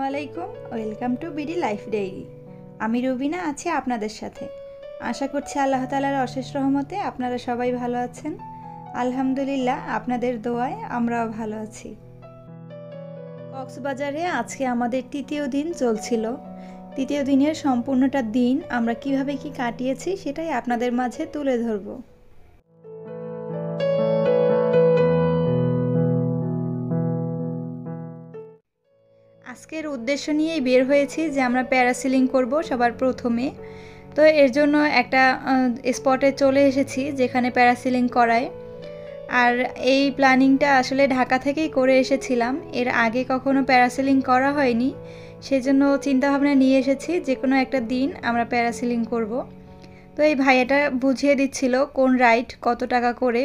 আলাইকুম, welcome to BD life diary. আমি রুবিনা আছি আপনাদের সাথে। আশা করছি আল্লাহ তাআলার অশেষ রহমতে আপনারা সবাই ভালো আছেন। আলহামদুলিল্লাহ, আপনাদের দোয়ায় আমরাও ভালো আছি। কক্সবাজারে আজকে আমাদের তৃতীয় দিন চলছিল। তৃতীয় দিনের সম্পূর্ণটা দিন আমরা কিভাবে কি কাটিয়েছি সেটাই আপনাদের মাঝে তুলে ধরব। আজকের উদ্দেশ্য নিয়েই বের হয়েছি যে আমরা প্যারাসিলিং করব সবার প্রথমে। তো এর জন্য একটা স্পটে চলে এসেছি যেখানে প্যারাসিলিং করায়। আর এই প্ল্যানিংটা আসলে ঢাকা থেকেই করে এসেছিলাম, এর আগে কখনো প্যারাসিলিং করা হয়নি। সেজন্য চিন্তাভাবনা নিয়ে এসেছি যে কোনো একটা দিন আমরা প্যারাসিলিং করব। তো এই ভাইয়াটা বুঝিয়ে দিচ্ছিল কোন রাইড কত টাকা করে,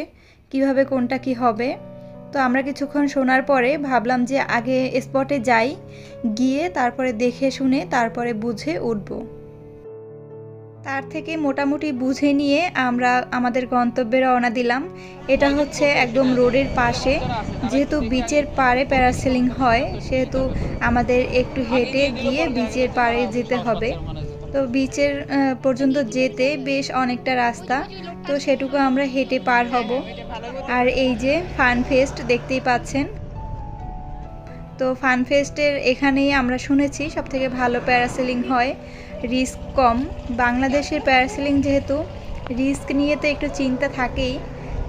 কিভাবে কোনটা কি হবে। তো আমরা কিছুক্ষণ শোনার পরে ভাবলাম যে আগে স্পটে যাই, গিয়ে তারপরে দেখে শুনে তারপরে বুঝে উঠব। তার থেকে মোটামুটি বুঝে নিয়ে আমরা আমাদের গন্তব্যে রওনা দিলাম। এটা হচ্ছে একদম রোডের পাশে। যেহেতু বিচের পাড়ে প্যারাসেলিং হয় সেহেতু আমাদের একটু হেঁটে গিয়ে বিচের পাড়ে যেতে হবে। তো বিচের পর্যন্ত যেতে বেশ অনেকটা রাস্তা, তো সেটুকু আমরা হেঁটে পার হব। আর এই যে ফান ফেস্ট দেখতেই পাচ্ছেন। তো ফান ফেস্টের এখানেই আমরা শুনেছি সবথেকে ভালো প্যারাসেলিং হয়, রিস্ক কম। বাংলাদেশের প্যারাসেলিং যেহেতু রিস্ক নিয়ে তো একটু চিন্তা থাকেই,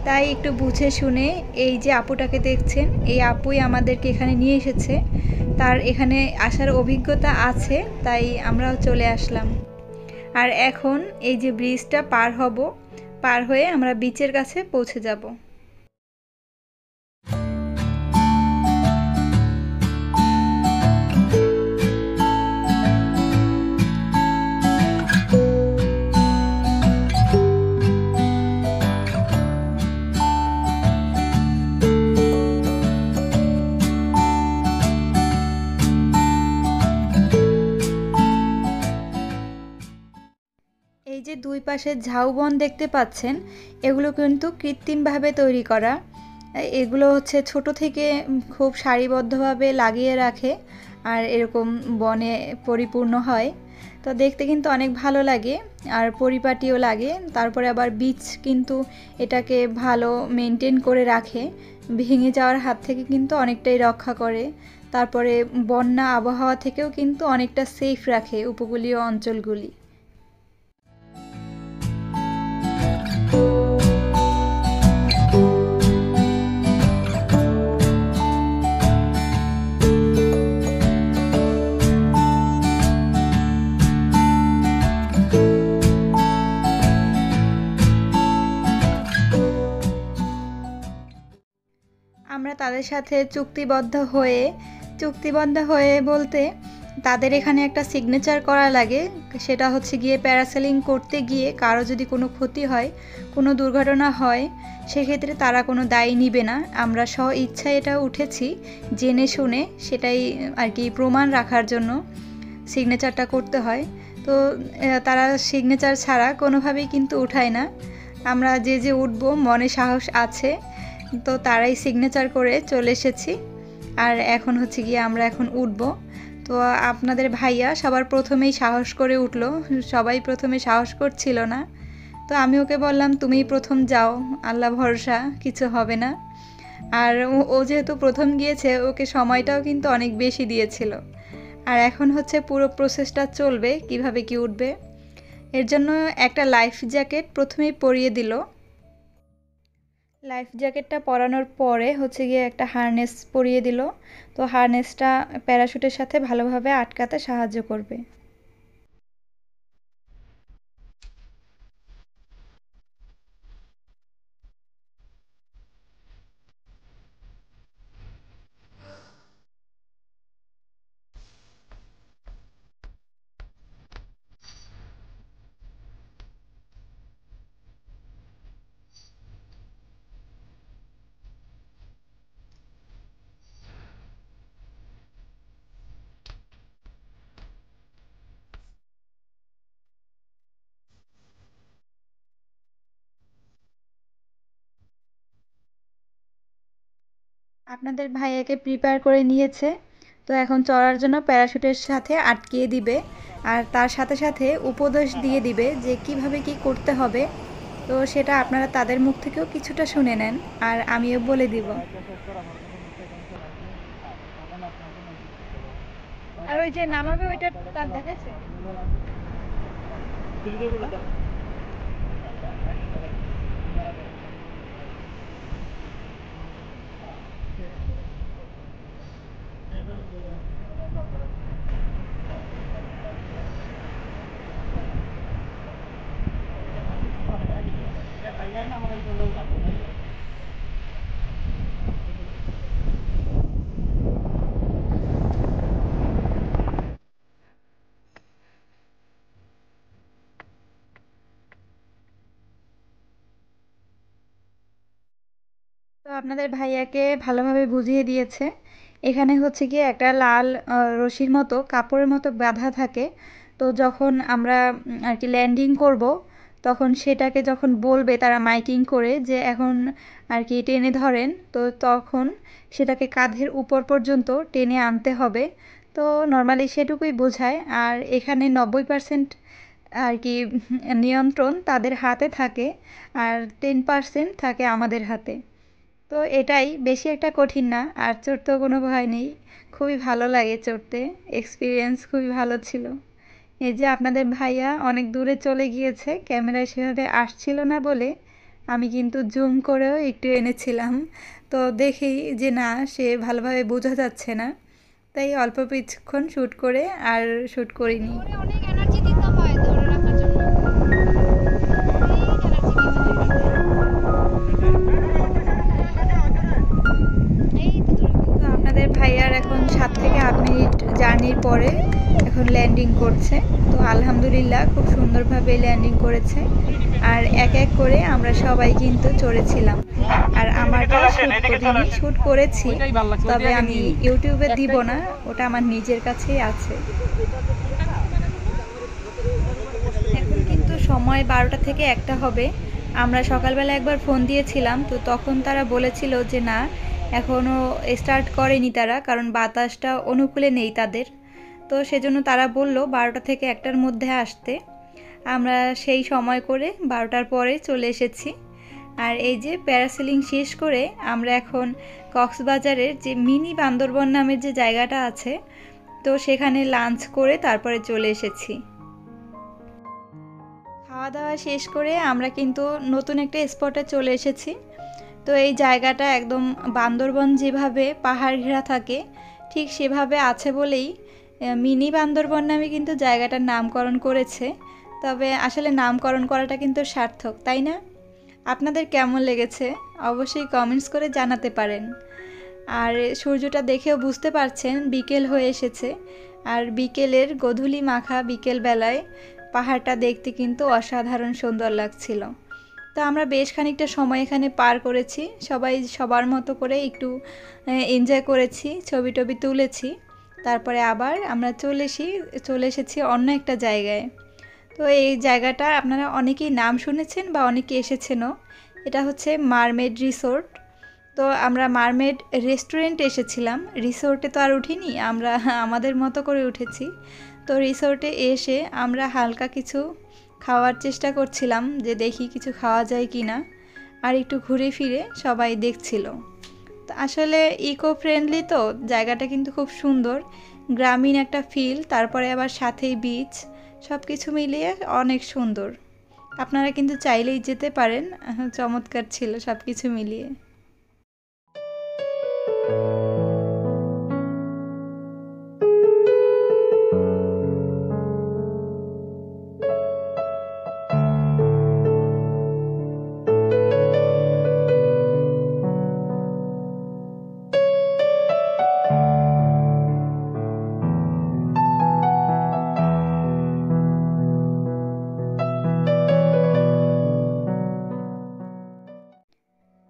তাই একটু বুঝে শুনে এই যে আপুটাকে দেখছেন, এই আপুই আমাদেরকে এখানে নিয়ে এসেছে। তার এখানে আসার অভিজ্ঞতা আছে, তাই আমরাও চলে আসলাম। আর এখন এই যে ব্রিজটা পার হব, পার হয়ে আমরা বিচের কাছে পৌঁছে যাব। এই যে দুই পাশে ঝাউবন দেখতে পাচ্ছেন, এগুলো কিন্তু কৃত্রিমভাবে তৈরি করা। এগুলো হচ্ছে ছোট থেকে খুব সারিবদ্ধভাবে লাগিয়ে রাখে আর এরকম বনে পরিপূর্ণ হয়। তো দেখতে কিন্তু অনেক ভালো লাগে আর পরিপাটিও লাগে। তারপরে আবার বীজ কিন্তু এটাকে ভালো মেনটেন করে রাখে, ভেঙে যাওয়ার হাত থেকে কিন্তু অনেকটাই রক্ষা করে। তারপরে বন্যা আবহাওয়া থেকেও কিন্তু অনেকটা সেফ রাখে উপকূলীয় অঞ্চলগুলি। আমরা তাদের সাথে চুক্তিবদ্ধ হয়ে বলতে তাদের এখানে একটা সিগনেচার করা লাগে। সেটা হচ্ছে গিয়ে প্যারাসেলিং করতে গিয়ে কারো যদি কোনো ক্ষতি হয়, কোনো দুর্ঘটনা হয়, সেক্ষেত্রে তারা কোনো দায় নিবে না। আমরা স্ব ইচ্ছায় এটা উঠেছি, জেনে শুনে, সেটাই আর কি প্রমাণ রাখার জন্য সিগনেচারটা করতে হয়। তো তারা সিগনেচার ছাড়া কোনোভাবেই কিন্তু উঠায় না। আমরা যে যে উঠবো মনে সাহস আছে, তো তারাই সিগনেচার করে চলে এসেছি। আর এখন হচ্ছে গিয়ে আমরা এখন উঠব। তো আপনাদের ভাইয়া সবার প্রথমেই সাহস করে উঠলো, সবাই প্রথমে সাহস করছিল না। তো আমি ওকে বললাম তুমিই প্রথম যাও, আল্লাহ ভরসা, কিছু হবে না। আর ও যেহেতু প্রথম গিয়েছে, ওকে সময়টাও কিন্তু অনেক বেশি দিয়েছিল। আর এখন হচ্ছে পুরো প্রসেসটা চলবে কিভাবে কি উঠবে। এর জন্য একটা লাইফ জ্যাকেট প্রথমেই পরিয়ে দিল। লাইফ জ্যাকেটটা পরানোর পরে হচ্ছে গিয়ে একটা হারনেস পরিয়ে দিল। তো হারনেসটা প্যারাশুটের সাথে ভালোভাবে আটকাতে সাহায্য করবে। আপনাদের ভাইয়াকে প্রিপেয়ার করে নিয়েছে। তো এখন চড়ার জন্য প্যারাশুটের সাথে আটকিয়ে দিবে আর তার সাথে সাথে উপদেশ দিয়ে দিবে যে কিভাবে কি করতে হবে। তো সেটা আপনারা তাদের মুখ থেকেও কিছুটা শুনে নেন আর আমিও বলে দিব। আর ওই যে নামাবে ওইটা তার দেখাচ্ছে। তো আপনাদের ভাইয়াকে ভালোভাবে বুঝিয়ে দিয়েছে। এখানে হচ্ছে গিয়ে একটা লাল রশির মতো কাপড়ের মতো বাঁধা থাকে। তো যখন আমরা আর কি ল্যান্ডিং করব তখন সেটাকে যখন বলবে তারা মাইকিং করে যে এখন আর কি টেনে ধরেন, তো তখন সেটাকে কাঁধের উপর পর্যন্ত টেনে আনতে হবে। তো নর্মালি সেটুকুই বোঝায়। আর এখানে 90% আর কি নিয়ন্ত্রণ তাদের হাতে থাকে আর 10% থাকে আমাদের হাতে। তো এটাই, বেশি একটা কঠিন না আর চড়তেও কোনো ভয় নেই। খুবই ভালো লাগে চড়তে, এক্সপিরিয়েন্স খুবই ভালো ছিল। এই যে আপনাদের ভাইয়া অনেক দূরে চলে গিয়েছে, ক্যামেরায় সেভাবে আসছিল না বলে আমি কিন্তু জুম করেও একটু এনেছিলাম। তো দেখেই যে না, সে ভালোভাবে বোঝা যাচ্ছে না, তাই অল্প কিছুক্ষণ শ্যুট করে আর শ্যুট করিনি। অনেক এনার্জি দিতে হয় ধরে রাখার জন্য, অনেক এনার্জি দিতে হয় এটাতে। তো আপনাদের ভাইয়ার এখন 7 থেকে 8 মিনিট জার্নির পরে এখন ল্যান্ডিং করছে। তো আলহামদুলিল্লাহ খুব সুন্দরভাবে ল্যান্ডিং করেছে। আর এক এক করে আমরা সবাই কিন্তু চড়েছিলাম। আর আমারটা শ্যুট করিনি, শ্যুট করেছি, তবে আমি ইউটিউবে দিব না, ওটা আমার নিজের কাছেই আছে। এখন কিন্তু সময় 12টা থেকে 1টা হবে। আমরা সকালবেলা একবার ফোন দিয়েছিলাম, তো তখন তারা বলেছিল যে না, এখনও স্টার্ট করেনি তারা, কারণ বাতাসটা অনুকূলে নেই তাদের। তো সেজন্য তারা বলল 12টা থেকে 1টার মধ্যে আসতে। আমরা সেই সময় করে 12টার পরে চলে এসেছি। আর এই যে প্যারাসেলিং শেষ করে আমরা এখন কক্সবাজারের যে মিনি বান্দরবন নামের যে জায়গাটা আছে, তো সেখানে লাঞ্চ করে তারপরে চলে এসেছি। খাওয়া দাওয়া শেষ করে আমরা কিন্তু নতুন একটা স্পটে চলে এসেছি। তো এই জায়গাটা একদম বান্দরবন যেভাবে পাহাড় ঘেরা থাকে ঠিক সেভাবে আছে বলেই মিনি বান্দরবন নামে কিন্তু জায়গাটার নামকরণ করেছে। তবে আসলে নামকরণ করাটা কিন্তু সার্থক, তাই না? আপনাদের কেমন লেগেছে অবশ্যই কমেন্টস করে জানাতে পারেন। আর সূর্যটা দেখেও বুঝতে পারছেন বিকেল হয়ে এসেছে। আর বিকেলের গোধূলি মাখা বিকেলবেলায় পাহাড়টা দেখতে কিন্তু অসাধারণ সুন্দর লাগছিল। তো আমরা বেশ খানিকটা সময় এখানে পার করেছি, সবাই সবার মতো করে একটু এনজয় করেছি, ছবি টবি তুলেছি। তারপরে আবার আমরা চলে এসেছি অন্য একটা জায়গায়। তো এই জায়গাটা আপনারা অনেকেই নাম শুনেছেন বা অনেকে এসেছেনও। এটা হচ্ছে মারমেড রিসোর্ট। তো আমরা মারমেড রেস্টুরেন্টে এসেছিলাম, রিসোর্টে তো আর উঠিনি আমরা, আমাদের মতো করে উঠেছি। তো রিসোর্টে এসে আমরা হালকা কিছু খাওয়ার চেষ্টা করছিলাম যে দেখি কিছু খাওয়া যায় কি না, আর একটু ঘুরে ফিরে সবাই দেখছিল। তো আসলে ইকো ফ্রেন্ডলি, তো জায়গাটা কিন্তু খুব সুন্দর, গ্রামীণ একটা ফিল, তারপরে আবার সাথেই বিচ, সব কিছু মিলিয়ে অনেক সুন্দর। আপনারা কিন্তু চাইলেই যেতে পারেন, চমৎকার ছিল সব কিছু মিলিয়ে।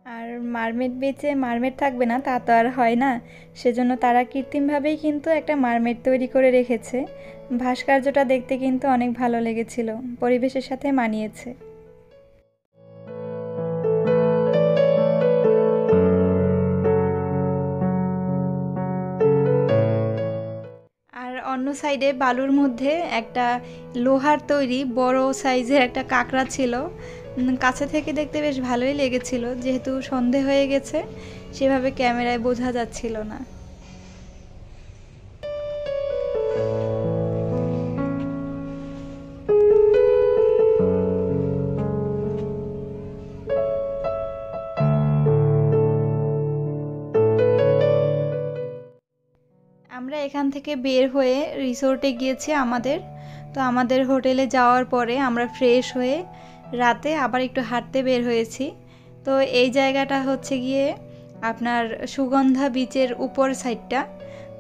আর মারমেড বিচে মারমেড থাকবে না তা তো আর হয় না, সেজন্য তারা কৃত্রিমভাবেই কিন্তু একটা মারমেড তৈরি করে রেখেছে। ভাস্কর্যটা দেখতে কিন্তু অনেক ভালো লেগেছিল, পরিবেশের সাথে মানিয়েছে। অন্য সাইডে বালুর মধ্যে একটা লোহার তৈরি বড় সাইজের একটা কাঁকড়া ছিল। কাছে থেকে দেখতে বেশ ভালোই লেগেছিল, যেহেতু সন্ধে হয়ে গেছে সেভাবে ক্যামেরায় বোঝা যাচ্ছিল না। আমরা এখান থেকে বের হয়ে রিসোর্টে গিয়েছি তো আমাদের হোটেলে যাওয়ার পরে আমরা ফ্রেশ হয়ে রাতে আবার একটু হাঁটতে বের হয়েছি। তো এই জায়গাটা হচ্ছে গিয়ে আপনার সুগন্ধা বিচের উপর সাইডটা।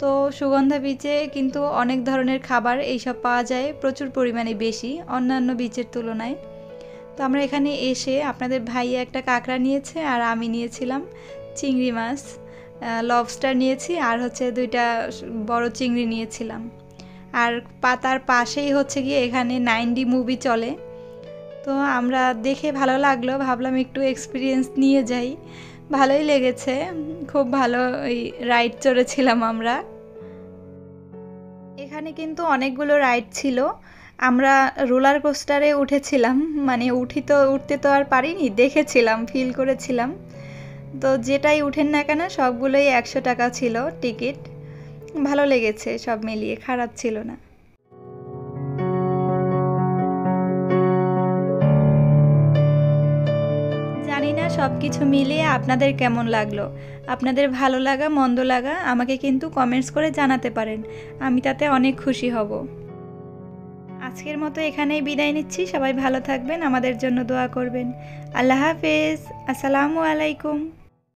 তো সুগন্ধা বিচে কিন্তু অনেক ধরনের খাবার এইসব পাওয়া যায়, প্রচুর পরিমাণে বেশি অন্যান্য বিচের তুলনায়। তো আমরা এখানে এসে আপনাদের ভাইয়া একটা কাঁকড়া নিয়েছে আর আমি নিয়েছিলাম চিংড়ি মাছ, লবস্টার নিয়েছি আর হচ্ছে 2টা বড় চিংড়ি নিয়েছিলাম। আর পাতার পাশেই হচ্ছে গিয়ে এখানে 9D মুভি চলে। তো আমরা দেখে ভালো লাগলো, ভাবলাম একটু এক্সপিরিয়েন্স নিয়ে যাই। ভালোই লেগেছে, খুব ভালো ওই রাইড চড়েছিলাম আমরা। এখানে কিন্তু অনেকগুলো রাইড ছিল। আমরা রোলার কোস্টারে উঠেছিলাম, মানে উঠতে তো আর পারিনি, দেখেছিলাম, ফিল করেছিলাম। তো যেটাই উঠেন না কেন সবগুলোই 100 টাকা ছিল টিকিট। ভালো লেগেছে, সব মিলিয়ে খারাপ ছিল না। জানি না সব কিছু মিলিয়ে আপনাদের কেমন লাগলো। আপনাদের ভালো লাগা মন্দ লাগা আমাকে কিন্তু কমেন্টস করে জানাতে পারেন, আমি তাতে অনেক খুশি হব। আজকের মতো এখানেই বিদায় নিচ্ছি। সবাই ভালো থাকবেন, আমাদের জন্য দোয়া করবেন। আল্লাহ হাফেজ, আসসালামু আলাইকুম।